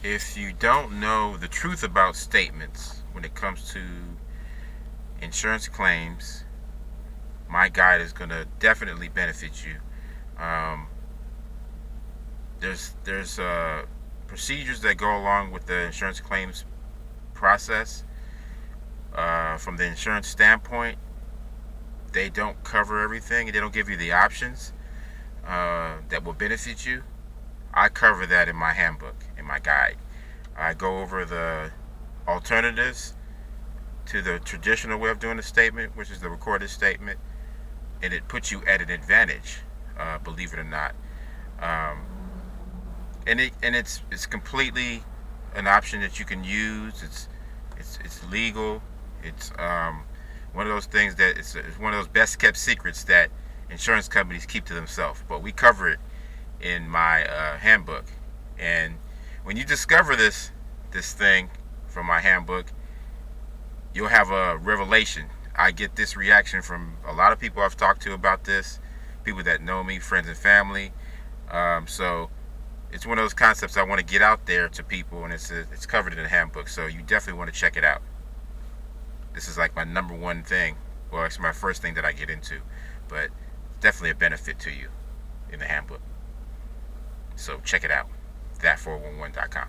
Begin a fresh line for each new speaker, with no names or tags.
If you don't know the truth about statements when it comes to insurance claims, my guide is going to definitely benefit you. Um, there's procedures that go along with the insurance claims process. From the insurance standpoint, they don't cover everything, and they don't give you the options that will benefit you. I cover that in my handbook, in my guide. I go over the alternatives to the traditional way of doing a statement, which is the recorded statement, and it puts you at an advantage, believe it or not. Um, and it's completely an option that you can use. It's legal. It's one of those things that it's one of those best kept secrets that insurance companies keep to themselves. But we cover it in my handbook. And when you discover this thing from my handbook, you'll have a revelation. I get this reaction from a lot of people I've talked to about this, people that know me, friends and family. So it's one of those concepts I want to get out there to people, and it's covered in the handbook. So you definitely want to check it out. This is like my number one thing. Well, it's my first thing that I get into, but it's definitely a benefit to you in the handbook. So check it out. That411.com.